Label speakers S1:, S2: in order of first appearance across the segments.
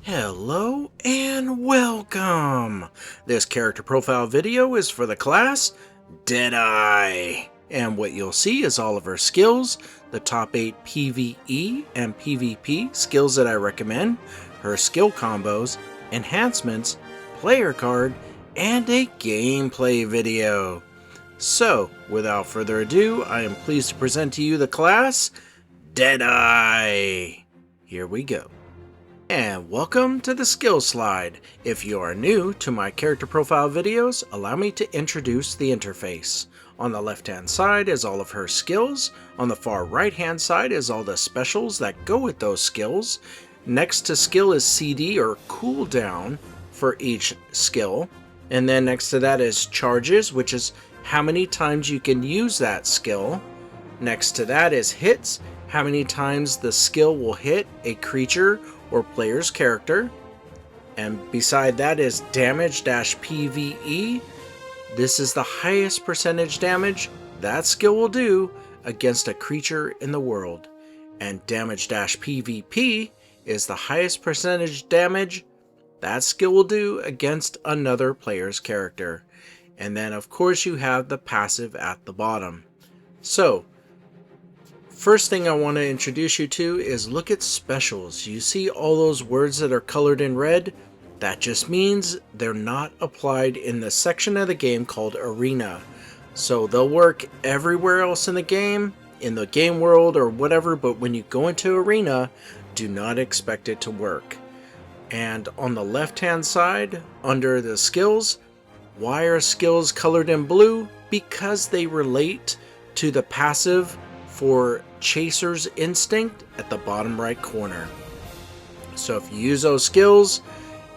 S1: Hello and welcome! This character profile video is for the class Deadeye. And what you'll see is all of her skills, the top 8 PVE and PVP skills that I recommend, her skill combos, enhancements, player card, and a gameplay video. So, without further ado, I am pleased to present to you the class Deadeye. Here we go. And welcome to the skill slide. If you are new to my character profile videos, allow me to introduce the interface. On the left hand side is all of her skills. On the far right hand side is all the specials that go with those skills. Next to skill is CD or cooldown for each skill. And then next to that is charges, which is how many times you can use that skill. Next to that is hits, how many times the skill will hit a creature or player's character. And beside that is damage-PVE. This is the highest percentage damage that skill will do against a creature in the world. And damage-PVP is the highest percentage damage that skill will do against another player's character. And then of course you have the passive at the bottom. So first thing I want to introduce you to is look at specials. You see all those words that are colored in red? That just means they're not applied in the section of the game called Arena. So they'll work everywhere else in the game world or whatever, but when you go into Arena, do not expect it to work. And on the left hand side, under the skills, why are skills colored in blue? Because they relate to the passive for Chaser's Instinct at the bottom right corner. So if you use those skills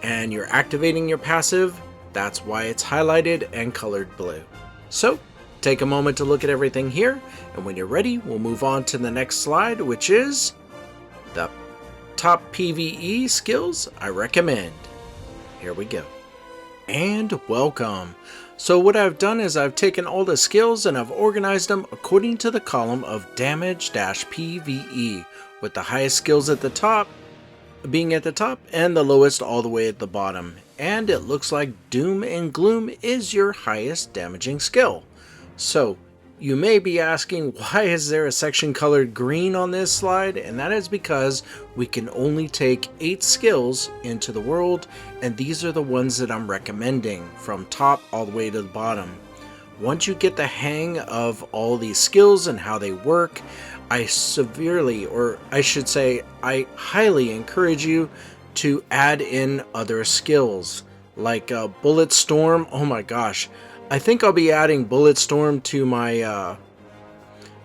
S1: and you're activating your passive, that's why it's highlighted and colored blue. So take a moment to look at everything here, and when you're ready, we'll move on to the next slide, which is the top PVE skills I recommend. Here we go. And welcome. So what I've done is I've taken all the skills and I've organized them according to the column of damage-PVE, with the highest skills at the top being at the top and the lowest all the way at the bottom. And it looks like Doom and Gloom is your highest damaging skill. So you may be asking, why is there a section colored green on this slide? And that is because we can only take 8 skills into the world, and these are the ones that I'm recommending from top all the way to the bottom. Once you get the hang of all these skills and how they work, I highly encourage you to add in other skills like Bullet Storm. Oh my gosh. I think I'll be adding Bullet Storm to my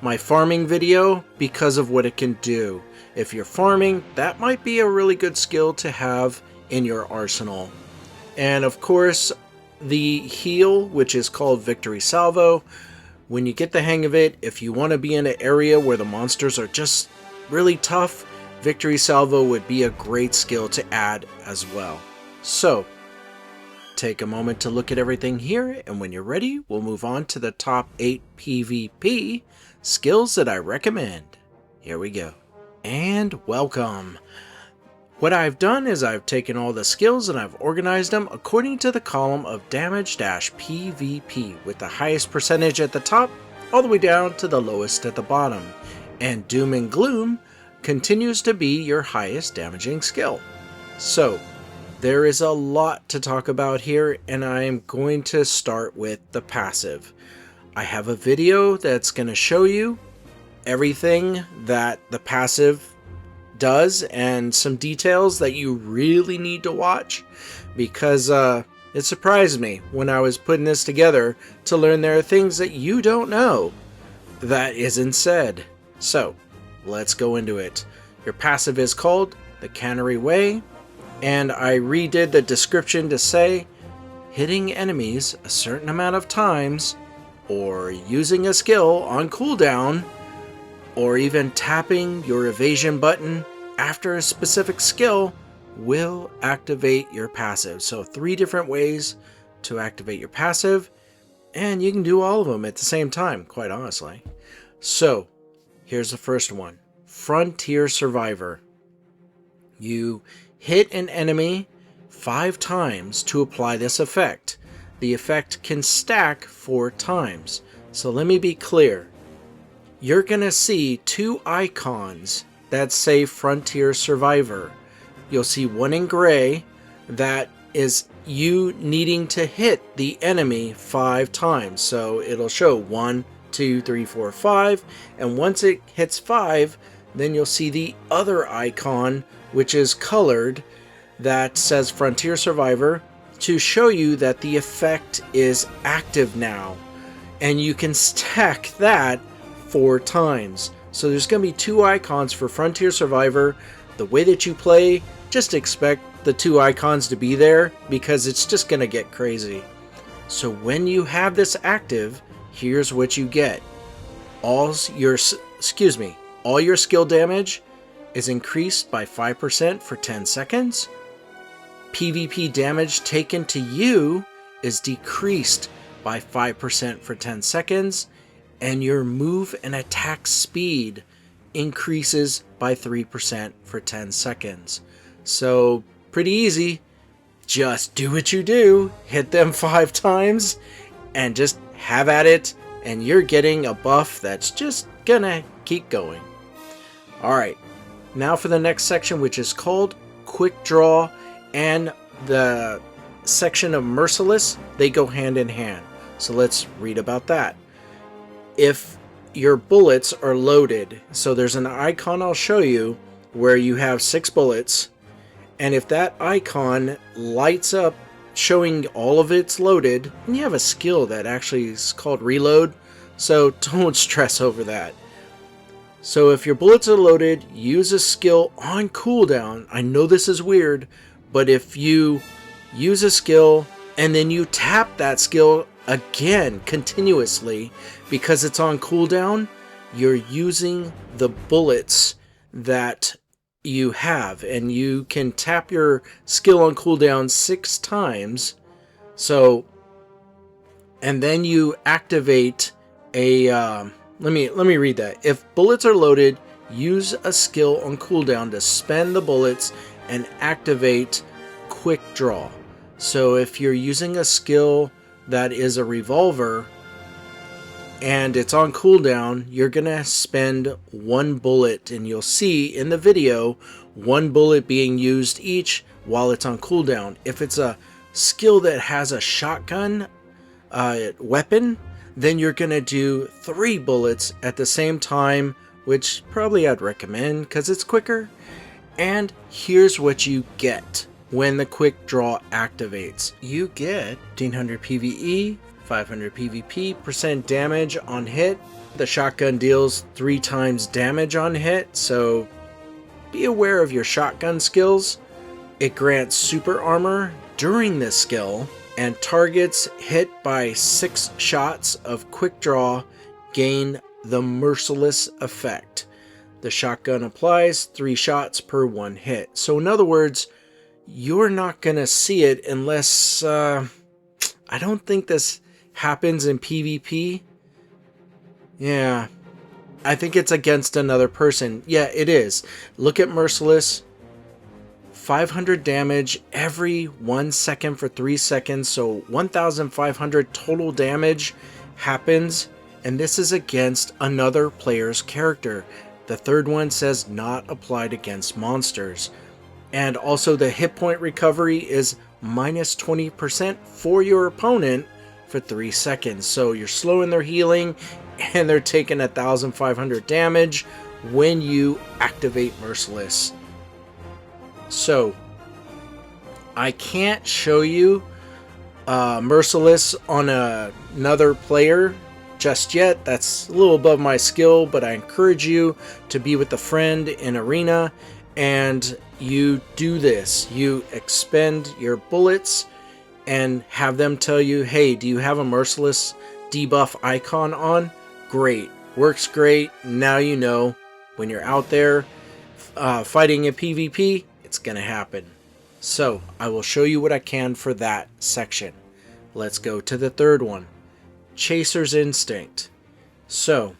S1: my farming video because of what it can do. If you're farming, that might be a really good skill to have in your arsenal. And of course, the heal, which is called Victory Salvo. When you get the hang of it, if you want to be in an area where the monsters are just really tough, Victory Salvo would be a great skill to add as well. So take a moment to look at everything here, and when you're ready, we'll move on to the top 8 PvP skills that I recommend. Here we go. And welcome. What I've done is I've taken all the skills and I've organized them according to the column of damage-PVP, with the highest percentage at the top all the way down to the lowest at the bottom. And Doom and Gloom continues to be your highest damaging skill. So there is a lot to talk about here, and I am going to start with the passive. I have a video that's going to show you everything that the passive does and some details that you really need to watch, because it surprised me when I was putting this together to learn there are things that you don't know that isn't said. So let's go into it. Your passive is called the Cannery Way. And I redid the description to say, hitting enemies a certain amount of times, or using a skill on cooldown, or even tapping your evasion button after a specific skill will activate your passive. So 3 different ways to activate your passive, and you can do all of them at the same time, quite honestly. So here's the first one, Frontier Survivor. You hit an enemy 5 times to apply this effect. The effect can stack 4 times. So let me be clear. You're going to see 2 icons that say Frontier Survivor. You'll see one in gray that is you needing to hit the enemy 5 times. So it'll show 1, 2, 3, 4, 5. And once it hits 5, then you'll see the other icon, which is colored, that says Frontier Survivor, to show you that the effect is active now. And you can stack that 4 times. So there's going to be 2 icons for Frontier Survivor. The way that you play, just expect the 2 icons to be there because it's just going to get crazy. So when you have this active, here's what you get. All your skill damage is increased by 5% for 10 seconds. PvP damage taken to you is decreased by 5% for 10 seconds. And your move and attack speed increases by 3% for 10 seconds. So, pretty easy. Just do what you do, hit them 5 times, and just have at it, and you're getting a buff that's just gonna keep going. Alright, now for the next section, which is called Quick Draw, and the section of Merciless, they go hand in hand. So let's read about that. If your bullets are loaded, so there's an icon I'll show you where you have 6 bullets, and if that icon lights up showing all of it's loaded, and you have a skill that actually is called reload, so don't stress over that. So if your bullets are loaded, use a skill on cooldown. I know this is weird, but if you use a skill and then you tap that skill again continuously because it's on cooldown, you're using the bullets that you have, and you can tap your skill on cooldown 6 times. So, and then you activate a let me read that. If bullets are loaded, use a skill on cooldown to spend the bullets and activate Quick Draw. So if you're using a skill that is a revolver and it's on cooldown, you're gonna spend 1 bullet, and you'll see in the video 1 bullet being used each while it's on cooldown. If it's a skill that has a shotgun weapon, then you're gonna do 3 bullets at the same time, which probably I'd recommend because it's quicker. And here's what you get when the Quick Draw activates. You get 1500 PVE, 500 PVP, % damage on hit. The shotgun deals 3 times damage on hit, so be aware of your shotgun skills. It grants super armor during this skill, and targets hit by 6 shots of Quick Draw gain the Merciless effect. The shotgun applies 3 shots per 1 hit. So in other words, you're not gonna see it unless I don't think this happens in PvP. Yeah, I think it's against another person. Yeah, it is. Look at Merciless. 500 damage every 1 second for 3 seconds, so 1500 total damage happens, and this is against another player's character. The third one says not applied against monsters. And also the hit point recovery is minus 20% for your opponent for 3 seconds. So you're slowing their healing, and they're taking 1500 damage when you activate Merciless. So I can't show you Merciless on another player just yet. That's a little above my skill, but I encourage you to be with a friend in arena and you do this. You expend your bullets and have them tell you, hey, do you have a Merciless debuff icon on? Great. Works great. Now you know when you're out there fighting a PvP, it's going to happen. So I will show you what I can for that section. Let's go to the third one. Chaser's Instinct. So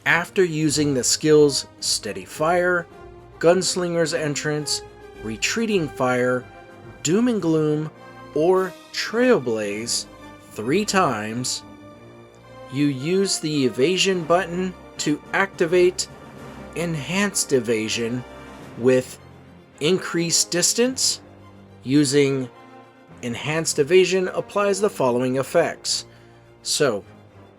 S1: after using the skills Steady Fire, Gunslinger's Entrance, Retreating Fire, Doom and Gloom, or Trailblaze 3 times. You use the evasion button to activate Enhanced Evasion with increased distance. Using Enhanced Evasion applies the following effects. So,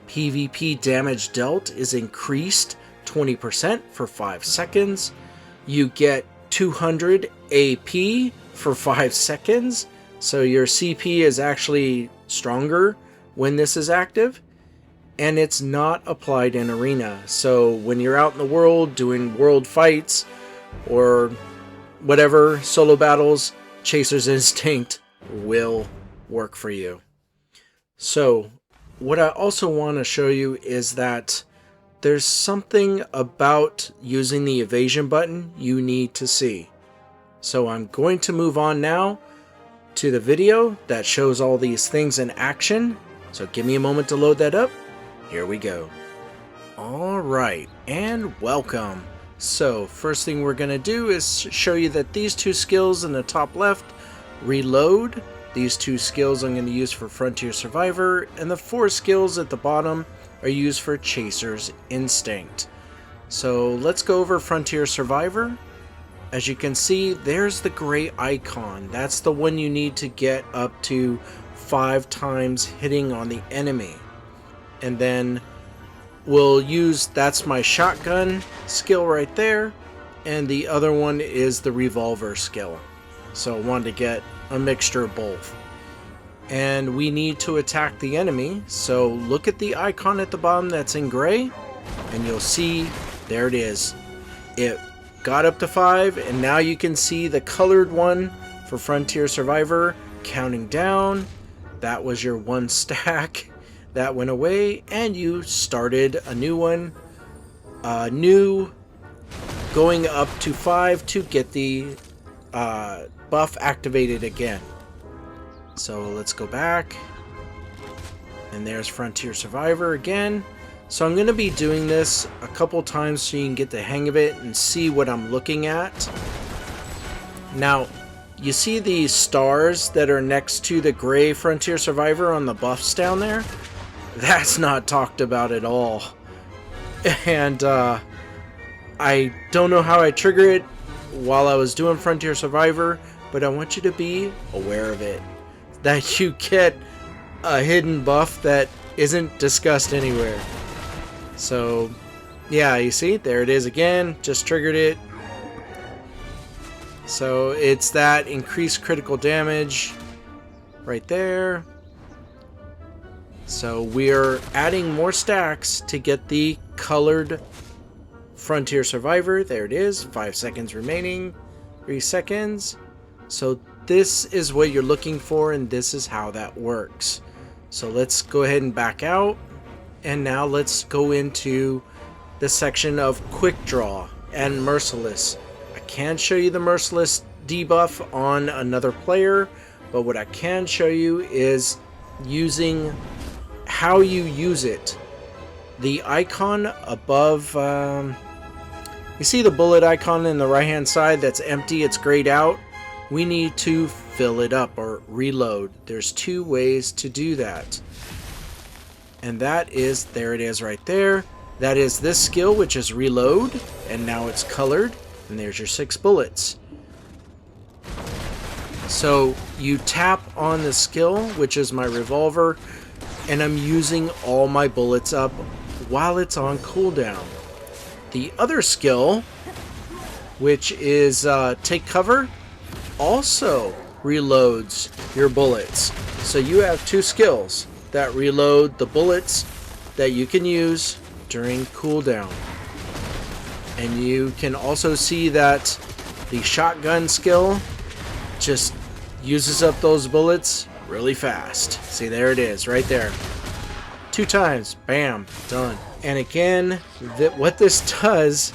S1: PvP damage dealt is increased 20% for 5 seconds. You get 200 AP for 5 seconds, so your CP is actually stronger when this is active. And it's not applied in arena, so when you're out in the world doing world fights or whatever, solo battles, Chaser's Instinct will work for you. So what I also want to show you is that there's something about using the evasion button you need to see. So I'm going to move on now to the video that shows all these things in action. So give me a moment to load that up. Here we go. Alright, and welcome. So, first thing we're going to do is show you that these 2 skills in the top left reload. These 2 skills I'm going to use for Frontier Survivor, and the 4 skills at the bottom are used for Chaser's Instinct. So, let's go over Frontier Survivor. As you can see, there's the gray icon. That's the one you need to get up to 5 times hitting on the enemy. And then we'll use, that's my shotgun skill right there, and the other one is the revolver skill. So I wanted to get a mixture of both. And we need to attack the enemy, so look at the icon at the bottom that's in gray, and you'll see, there it is. It got up to 5, and now you can see the colored one for Frontier Survivor counting down. That was your 1 stack. That went away, and you started a new one, new, going up to 5 to get the buff activated again. So let's go back, and there's Frontier Survivor again. So I'm going to be doing this a couple times so you can get the hang of it and see what I'm looking at. Now, you see these stars that are next to the gray Frontier Survivor on the buffs down there? That's not talked about at all. And I don't know how I trigger it while I was doing Frontier Survivor, but I want you to be aware of it. That you get a hidden buff that isn't discussed anywhere. So, yeah, you see? There it is again. Just triggered it. So, it's that increased critical damage right there. So we're adding more stacks to get the colored Frontier Survivor. There it is. 5 seconds remaining. 3 seconds. So this is what you're looking for, and this is how that works. So let's go ahead and back out. And now let's go into the section of Quick Draw and Merciless. I can't show you the Merciless debuff on another player, but what I can show you is using how you use it. The icon above, you see the bullet icon in the right hand side that's empty, it's grayed out. We need to fill it up or reload. There's 2 ways to do that. And that is, there it is right there. That is this skill, which is reload, and now it's colored, and there's your 6 bullets. So you tap on the skill, which is my revolver, and I'm using all my bullets up while it's on cooldown. The other skill, which is take cover, also reloads your bullets. So you have 2 skills that reload the bullets that you can use during cooldown. And you can also see that the shotgun skill just uses up those bullets really fast. See, there it is, right there. 2 times, bam, done. And again, what this does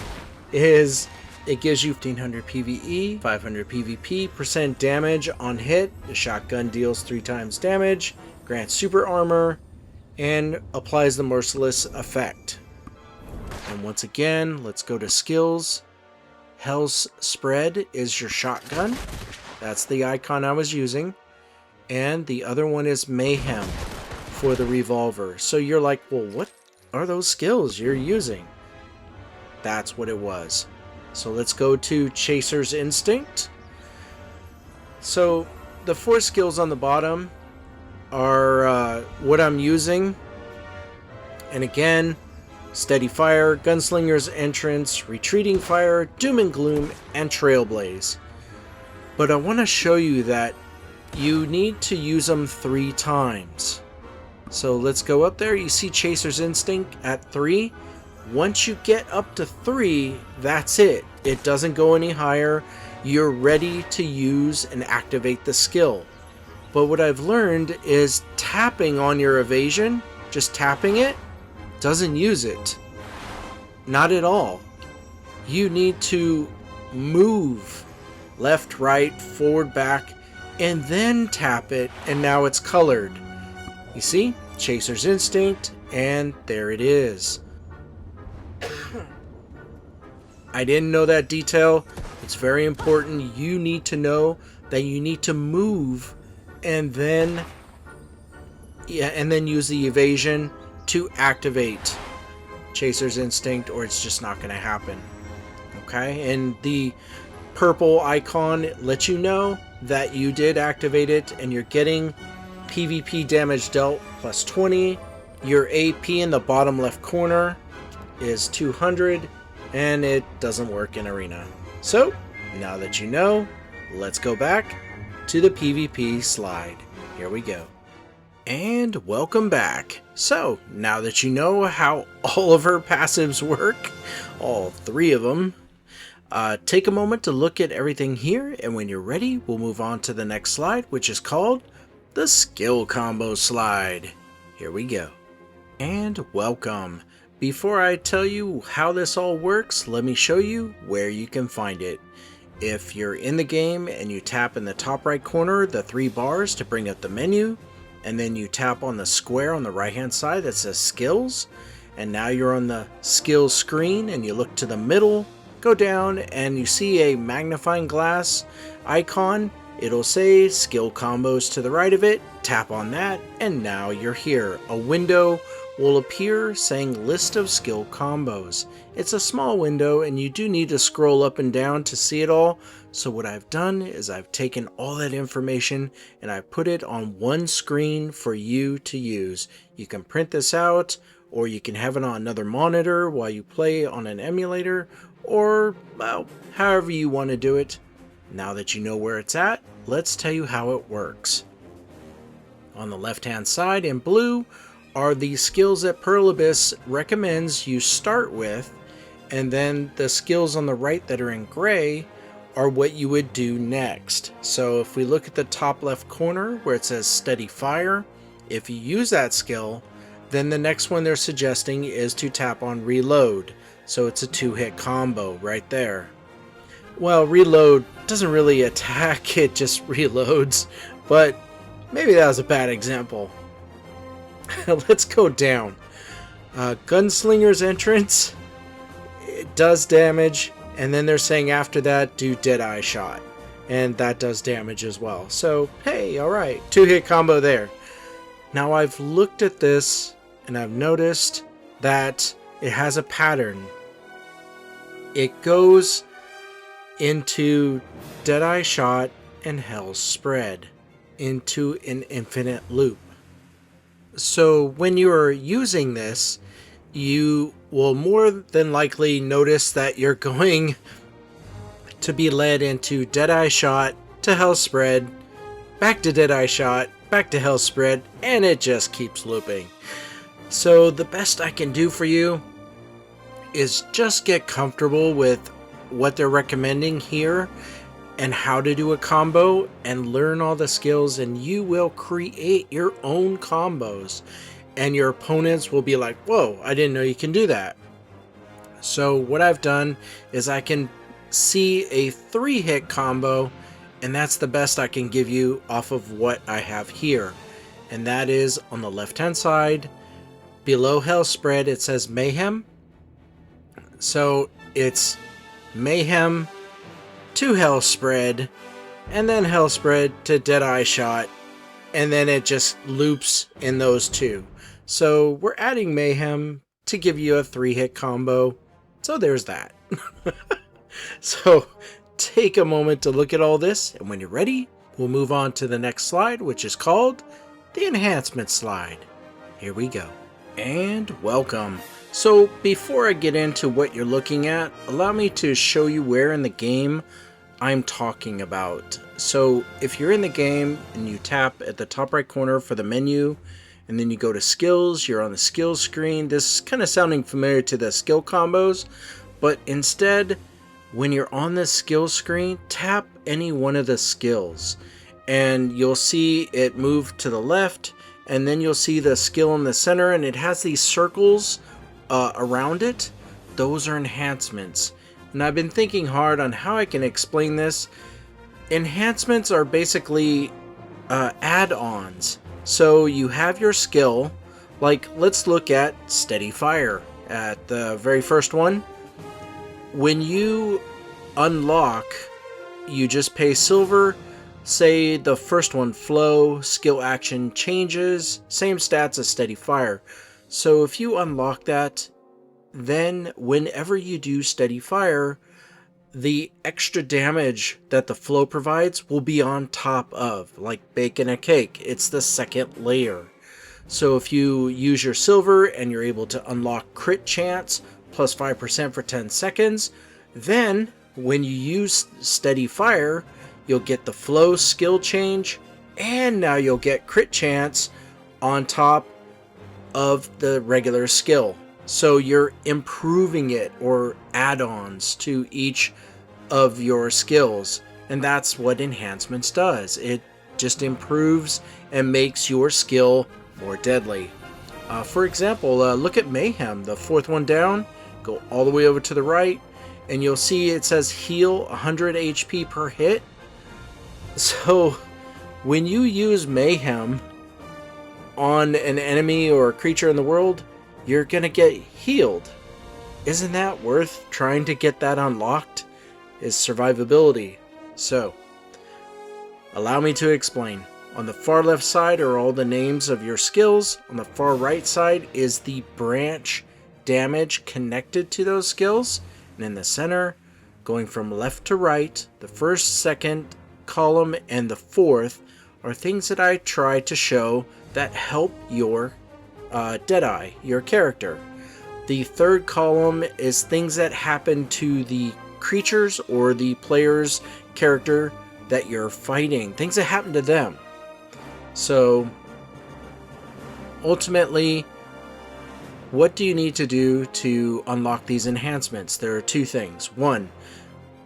S1: is it gives you 1500 PVE, 500 PVP, % damage on hit. The shotgun deals 3 times damage, grants super armor, and applies the Merciless effect. And once again, let's go to skills, Hell's Spread is your shotgun. That's the icon I was using. And the other one is Mayhem for the revolver. So you're like, well, what are those skills you're using? That's what it was. So let's go to Chaser's Instinct. So the 4 skills on the bottom are what I'm using. And again, Steady Fire, Gunslinger's Entrance, Retreating Fire, Doom and Gloom, and Trailblaze. But I want to show you that you need to use them 3 times. So let's go up there. You see Chaser's Instinct at 3. Once you get up to 3, that's it. It doesn't go any higher. You're ready to use and activate the skill. But what I've learned is tapping on your evasion, just tapping it, doesn't use it. Not at all. You need to move left, right, forward, back, and then tap it, and now it's colored. You see? Chaser's Instinct, and there it is. I didn't know that detail. It's very important. You need to know that you need to move and then use the evasion to activate Chaser's Instinct, or it's just not going to happen. Okay, and the purple icon lets you know that you did activate it, and you're getting PvP damage dealt plus 20. Your AP in the bottom left corner is 200, and it doesn't work in Arena. So, now that you know, let's go back to the PvP slide. Here we go. And welcome back. So, now that you know how all of her passives work, all 3 of them, take a moment to look at everything here, and when you're ready, we'll move on to the next slide, which is called the Skill Combo Slide. Here we go. And welcome. Before I tell you how this all works, let me show you where you can find it. If you're in the game and you tap in the top right corner the 3 bars to bring up the menu, and then you tap on the square on the right hand side that says Skills, and now you're on the Skills screen, and you look to the middle, go down, and you see a magnifying glass icon. It'll say Skill Combos to the right of it. Tap on that, and now you're here. A window will appear saying List of Skill Combos. It's a small window, and you do need to scroll up and down to see it all. So what I've done is I've taken all that information and I put it on one screen for you to use. You can print this out, or you can have it on another monitor while you play on an emulator, or, well, however you want to do it. Now that you know where it's at, let's tell you how it works. On the left hand side in blue are the skills that Pearl Abyss recommends you start with, and then the skills on the right that are in gray are what you would do next. So if we look at the top left corner where it says Steady Fire, if you use that skill, then the next one they're suggesting is to tap on Reload. So it's a 2-hit combo right there. Well, Reload doesn't really attack, it just reloads, but maybe that was a bad example. Let's go down. Gunslinger's Entrance, it does damage, and then they're saying after that do Deadeye Shot, and that does damage as well. So hey, alright, 2-hit combo there. Now I've looked at this and I've noticed that it has a pattern. It goes into Deadeye Shot and Hell's Spread into an infinite loop. So when you are using this, you will more than likely notice that you're going to be led into Deadeye Shot to Hell's Spread, back to Deadeye Shot, back to Hell's Spread, and it just keeps looping. So the best I can do for you is just get comfortable with what they're recommending here and how to do a combo, and learn all the skills, and you will create your own combos, and your opponents will be like, whoa, I didn't know you can do that. So what I've done is I can see a 3-hit combo, and that's the best I can give you off of what I have here. And that is on the left hand side below Hell's Spread, it says Mayhem. So it's Mayhem to Hell Spread, and then Hell Spread to Deadeye Shot, and then it just loops in those two. So we're adding Mayhem to give you a 3-hit combo. So there's that. So take a moment to look at all this, and when you're ready, we'll move on to the next slide, which is called the Enhancement slide. Here we go. And welcome. So before I get into what you're looking at, allow me to show you where in the game I'm talking about. So if you're in the game and you tap at the top right corner for the menu, and then you go to skills, you're on the skills screen. This is kind of sounding familiar to the skill combos, but instead, when you're on the skills screen, tap any one of the skills and you'll see it move to the left, and then you'll see the skill in the center, and it has these circles around it. Those are enhancements. And I've been thinking hard on how I can explain this. Enhancements are basically add-ons. So you have your skill, like let's look at Steady Fire at the very first one. When you unlock, you just pay silver. Say the first one, Flow, skill action changes, same stats as Steady Fire. So if you unlock that, then whenever you do Steady Fire, the extra damage that the Flow provides will be on top of, like baking a cake. It's the second layer. So if you use your silver and you're able to unlock crit chance plus 5% for 10 seconds, then when you use Steady Fire, you'll get the Flow skill change, and now you'll get crit chance on top of the regular skill. So you're improving it, or add-ons to each of your skills, and that's what Enhancements does. It just improves and makes your skill more deadly. For example, look at Mayhem, the fourth one down. Go all the way over to the right, and you'll see it says heal 100 HP per hit. So when you use Mayhem on an enemy or a creature in the world, you're gonna get healed. Isn't that worth trying to get that unlocked? Is survivability. So allow me to explain. On the far left side are all the names of your skills. On the far right side is the branch damage connected to those skills. And in the center, going from left to right, the first, second column, and the fourth are things that I try to show that help your Deadeye, your character. The third column is things that happen to the creatures or the player's character that you're fighting, things that happen to them. So ultimately, what do you need to do to unlock these enhancements? There are two things. One,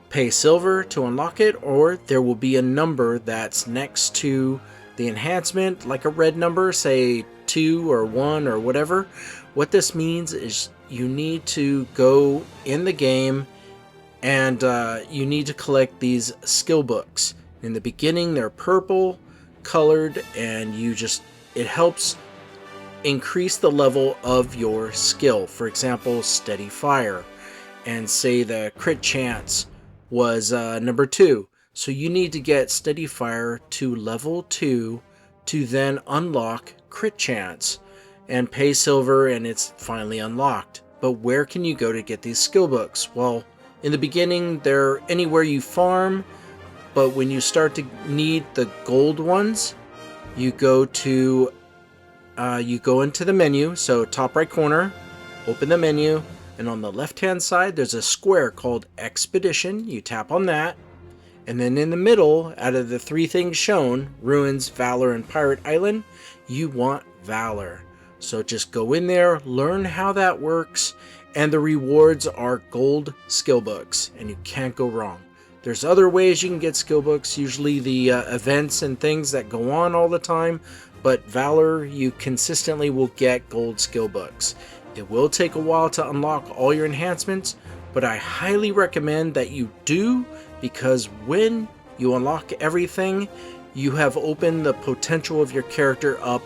S1: pay silver to unlock it, or there will be a number that's next to the enhancement, like a red number, say 2 or 1 or whatever. What this means is you need to go in the game and you need to collect these skill books. In the beginning, they're purple colored, and it helps increase the level of your skill. For example, Steady Fire, and say the crit chance was number 2. So you need to get Steady Fire to level 2 to then unlock crit chance and pay silver, and it's finally unlocked. But where can you go to get these skill books? Well, in the beginning, they're anywhere you farm, but when you start to need the gold ones, you go into the menu. So top right corner, open the menu, and on the left hand side there's a square called Expedition. You tap on that, and then in the middle, out of the 3 things shown, Ruins, Valor, and Pirate Island, you want Valor. So just go in there, learn how that works, and the rewards are gold skill books, and you can't go wrong. There's other ways you can get skill books, usually the events and things that go on all the time, but Valor, you consistently will get gold skill books. It will take a while to unlock all your enhancements, but I highly recommend that you do, because when you unlock everything, you have opened the potential of your character up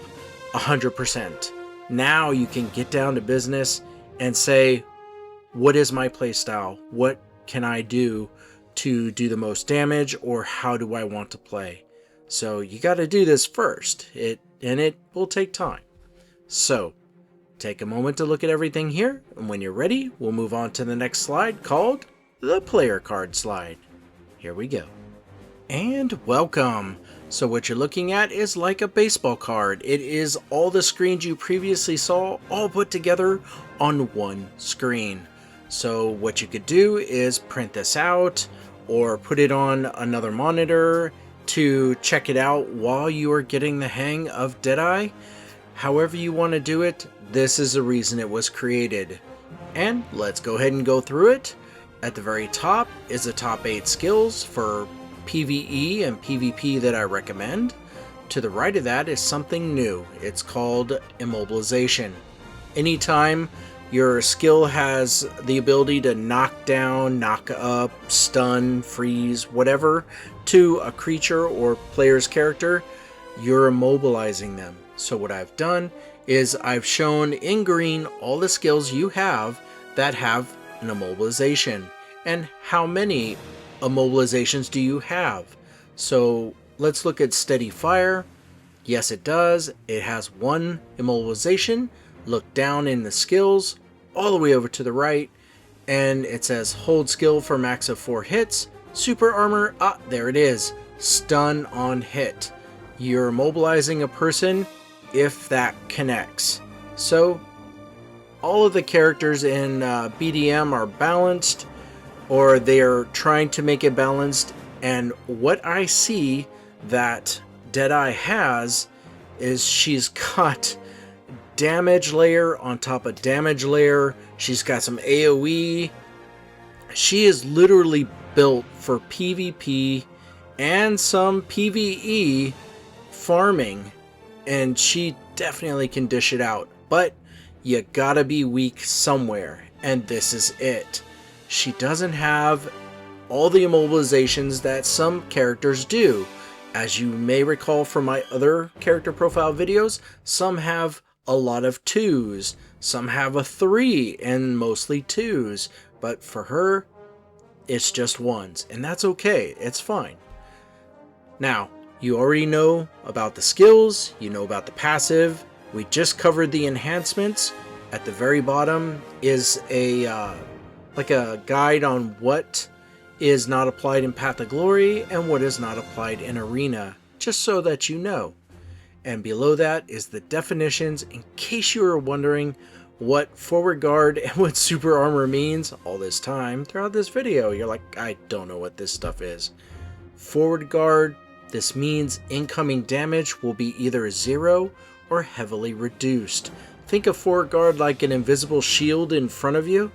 S1: 100%. Now you can get down to business and say, what is my playstyle? What can I do to do the most damage, or how do I want to play? So you got to do this first, and it will take time. So take a moment to look at everything here, and when you're ready, we'll move on to the next slide called the player card slide. Here we go. And welcome! So what you're looking at is like a baseball card. It is all the screens you previously saw all put together on one screen. So what you could do is print this out or put it on another monitor to check it out while you are getting the hang of Deadeye. However you want to do it, this is the reason it was created. And let's go ahead and go through it. At the very top is the top 8 skills for PVE and PVP that I recommend. To the right of that is something new. It's called Immobilization. Anytime your skill has the ability to knock down, knock up, stun, freeze, whatever, to a creature or player's character, you're immobilizing them. So what I've done is I've shown in green all the skills you have that have an immobilization. And how many immobilizations do you have? So let's look at Steady Fire. Yes, it does. It has 1 immobilization. Look down in the skills all the way over to the right, and it says hold skill for max of 4 hits. Super armor, there it is. Stun on hit. You're immobilizing a person if that connects. So all of the characters in BDM are balanced, or they are trying to make it balanced, and what I see that Deadeye has is she's got damage layer on top of damage layer. She's got some AoE. She is literally built for PvP and some PvE farming, and she definitely can dish it out, but you gotta be weak somewhere, and this is it. She doesn't have all the immobilizations that some characters do. As you may recall from my other character profile videos, some have a lot of 2s, some have a 3 and mostly 2s, but for her, it's just 1s, and that's okay, it's fine. Now, you already know about the skills, you know about the passive, we just covered the enhancements. At the very bottom is like a guide on what is not applied in Path of Glory and what is not applied in Arena, just so that you know. And below that is the definitions, in case you were wondering what forward guard and what super armor means all this time throughout this video. You're like, I don't know what this stuff is. Forward guard, this means incoming damage will be either 0 or heavily reduced. Think of forward guard like an invisible shield in front of you.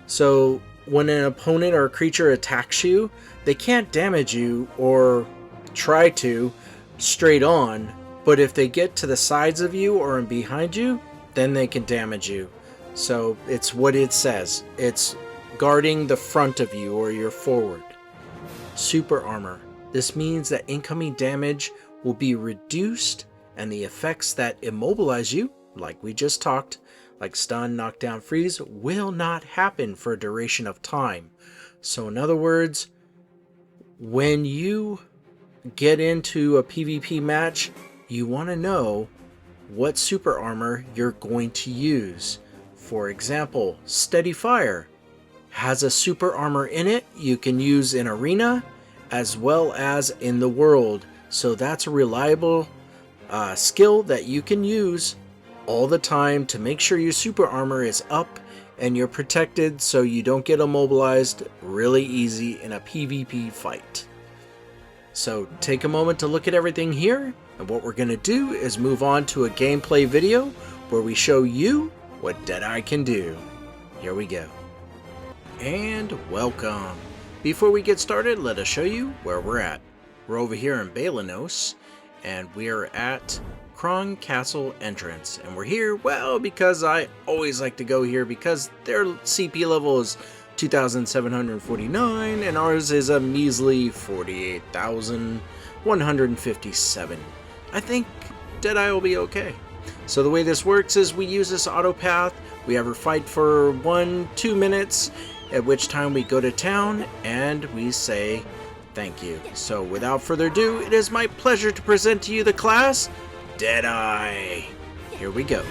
S1: So when an opponent or a creature attacks you, they can't damage you or try to straight on, but if they get to the sides of you or behind you, then they can damage you. So it's what it says. It's guarding the front of you or your forward. Super armor. This means that incoming damage will be reduced, and the effects that immobilize you, like we just talked, like stun, knockdown, freeze, will not happen for a duration of time. So in other words, when you get into a PvP match, you want to know what super armor you're going to use. For example, Steady Fire has a super armor in it you can use in Arena as well as in the world. So that's a reliable skill that you can use all the time to make sure your super armor is up and you're protected so you don't get immobilized really easy in a PvP fight. So take a moment to look at everything here, and what we're going to do is move on to a gameplay video where we show you what Deadeye can do. Here we go. And welcome. Before we get started, let us show you where we're at. We're over here in Beldin, and we're at Kron Castle entrance, and we're here, well, because I always like to go here because their CP level is 2,749 and ours is a measly 48,157. I think Deadeye will be okay. So the way this works is we use this auto path, we have her fight for 1-2 minutes, at which time we go to town and we say thank you. So without further ado, it is my pleasure to present to you the class Deadeye. Here we go.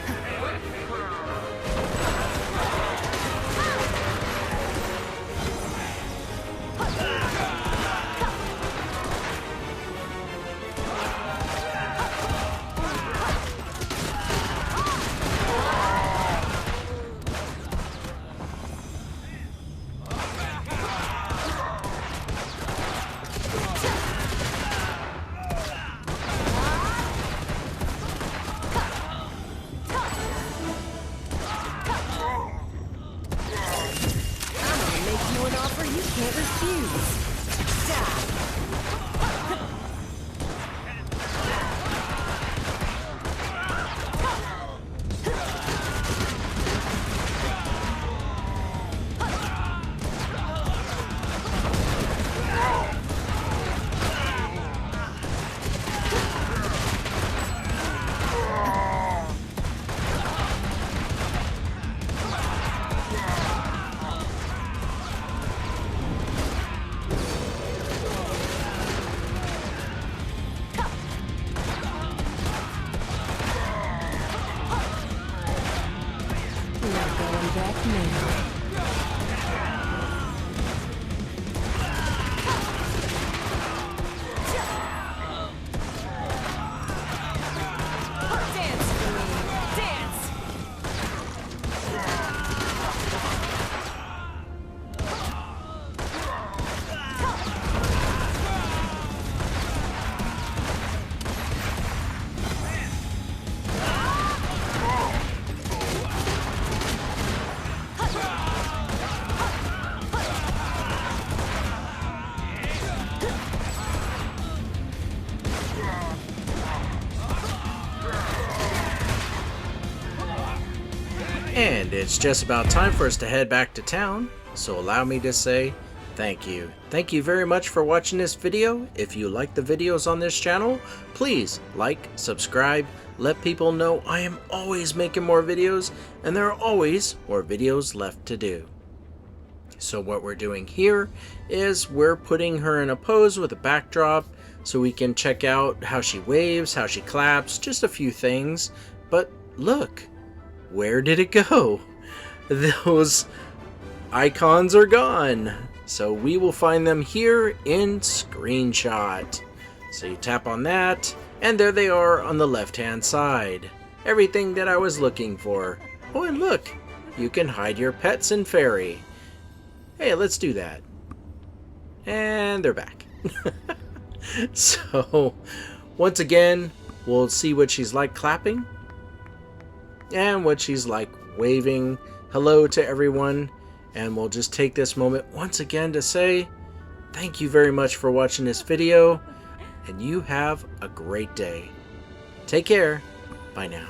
S2: You can't refuse. Stop. Back now. Dance for me. Dance.
S1: And it's just about time for us to head back to town, so allow me to say thank you. Thank you very much for watching this video. If you like the videos on this channel, please like, subscribe, let people know I am always making more videos, and there are always more videos left to do. So what we're doing here is we're putting her in a pose with a backdrop so we can check out how she waves, how she claps, just a few things. But look! Where did it go? Those icons are gone. So we will find them here in Screenshot. So you tap on that, and there they are on the left-hand side. Everything that I was looking for. Oh, and look, you can hide your pets in Fairy. Hey, let's do that. And they're back. So, once again, we'll see what she's like clapping. And what she's like waving hello to everyone. And we'll just take this moment once again to say thank you very much for watching this video, and you have a great day. Take care. Bye now.